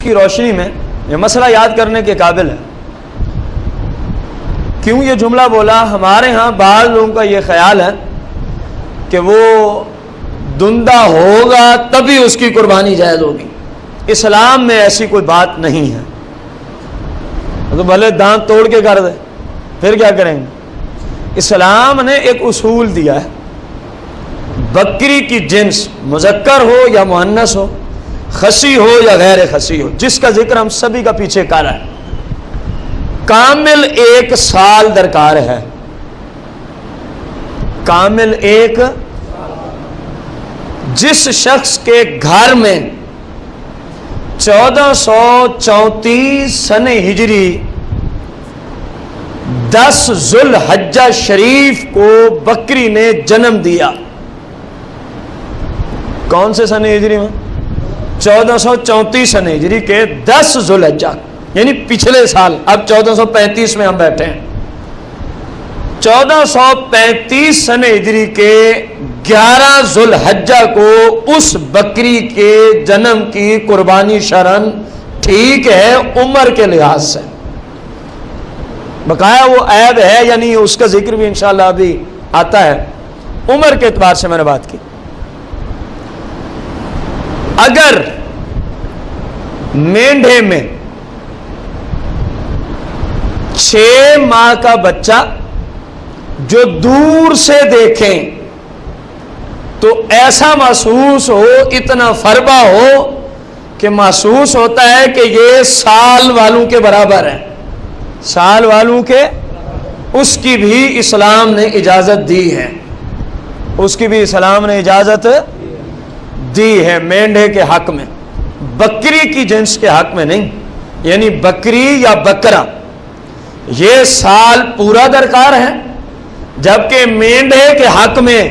کی روشنی میں یہ مسئلہ یاد کرنے کے قابل ہے۔ کیوں یہ جملہ بولا؟ ہمارے ہاں بعض لوگوں کا یہ خیال ہے کہ وہ دندہ ہوگا تبھی اس کی قربانی جائز ہوگی۔ اسلام میں ایسی کوئی بات نہیں ہے۔ تو بھلے دانت توڑ کے کر دے، پھر کیا کریں گے؟ اسلام نے ایک اصول دیا ہے، بکری کی جنس مذکر ہو یا مؤنث ہو، خصی ہو یا غیر خصی ہو، جس کا ذکر ہم سبھی کا پیچھے کر رہا ہے، کامل 1 سال درکار ہے۔ کامل ایک، جس شخص کے گھر میں 1434 سن ہجری 10 ذوالحجہ شریف کو بکری نے جنم دیا۔ کون سے سن ہجری میں؟ 1434 سن ہجری کے 10 ذوالحجہ، یعنی پچھلے سال۔ اب 1435 میں ہم بیٹھے ہیں۔ 1435 سن ہجری کے 11 ذوالحجہ کو اس بکری کے جنم کی قربانی شرعاً ٹھیک ہے عمر کے لحاظ سے۔ بقایا وہ عیب ہے یا نہیں، اس کا ذکر بھی انشاءاللہ ابھی آتا ہے۔ عمر کے اعتبار سے میں نے بات کی۔ اگر مینڈھے میں 6 ماہ کا بچہ جو دور سے دیکھیں تو ایسا محسوس ہو، اتنا فربہ ہو کہ محسوس ہوتا ہے کہ یہ سال والوں کے برابر ہے، سال والوں کے، اس کی بھی اسلام نے اجازت دی ہے، اس کی بھی اسلام نے اجازت دی ہے مینڈھے کے حق میں، بکری کی جنس کے حق میں نہیں۔ یعنی بکری یا بکرا یہ سال پورا درکار ہے، جبکہ مینڈھے کے حق میں،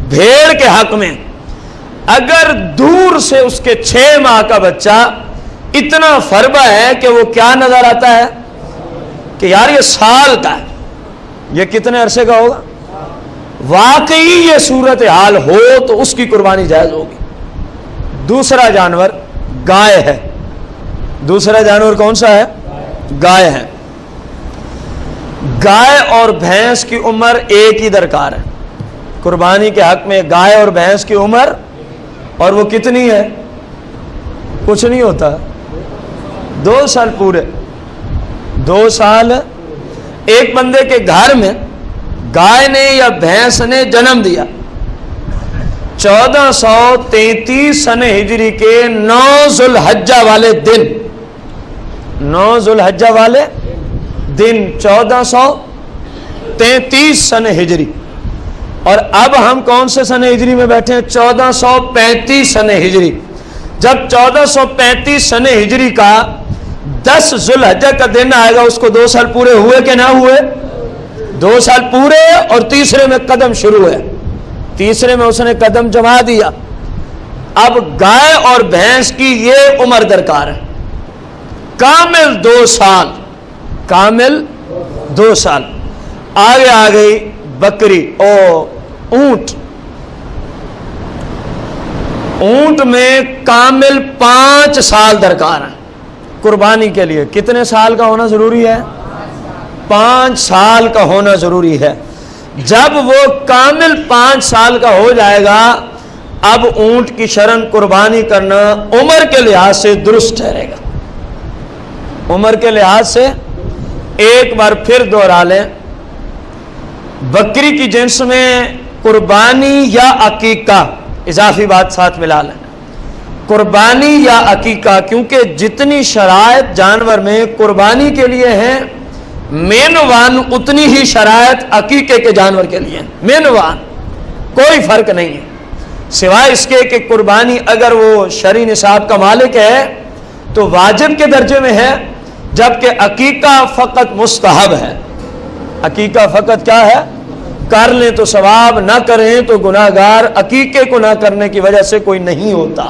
بھیڑ کے حق میں اگر دور سے اس کے 6 ماہ کا بچہ اتنا فربہ ہے کہ وہ کیا نظر آتا ہے کہ یار یہ سال کا ہے، یہ کتنے عرصے کا ہوگا؟ واقعی یہ صورتحال ہو تو اس کی قربانی جائز ہوگی۔ دوسرا جانور گائے ہے۔ دوسرا جانور کون سا ہے؟ گائے ہے۔ گائے اور بھینس کی عمر ایک ہی درکار ہے۔ قربانی کے حق میں گائے اور بھینس کی عمر، اور وہ کتنی ہے؟ کچھ نہیں ہوتا، 2 سال پورے۔ 2 سال ایک بندے کے گھر میں گائے نے یا بھینس نے جنم دیا 1433 سن ہجری کے 9 ذوالحجہ والے دن، 9 ذوالحجہ والے دن 1433 سن ہجری۔ اور اب ہم کون سے سن ہجری میں بیٹھے ہیں؟ 1435 سن ہجری۔ جب 1435 سن ہجری کا 10 ذوالحجہ کا دن آئے گا، اس کو 2 سال پورے ہوئے کہ نہ ہوئے؟ 2 سال پورے، اور تیسرے میں قدم شروع ہے، تیسرے میں اس نے قدم جما دیا۔ اب گائے اور بھینس کی یہ عمر درکار ہے، کامل 2 سال، کامل 2 سال۔ آگے آ گئی بکری اور اونٹ۔ اونٹ میں کامل 5 سال درکار ہے قربانی کے لیے۔ کتنے سال کا ہونا ضروری ہے؟ 5 سال کا ہونا ضروری ہے۔ جب وہ کامل 5 سال کا ہو جائے گا، اب اونٹ کی شرعاً قربانی کرنا عمر کے لحاظ سے درست ٹھہرے گا۔ عمر کے لحاظ سے ایک بار پھر دوہرا لیں، بکری کی جنس میں قربانی یا عقیقہ، اضافی بات ساتھ ملا لیں، قربانی یا عقیقہ، کیونکہ جتنی شرائط جانور میں قربانی کے لیے ہیں، مینوان اتنی ہی شرائط عقیقے کے جانور کے لیے ہیں۔ مینوان کوئی فرق نہیں ہے، سوائے اس کے کہ قربانی اگر وہ شرعی نصاب کا مالک ہے تو واجب کے درجے میں ہے، جبکہ عقیقہ فقط مستحب ہے۔ عقیقہ فقط کیا ہے؟ کر لیں تو ثواب، نہ کریں تو گناہگار۔ عقیقے کو نہ کرنے کی وجہ سے کوئی نہیں ہوتا۔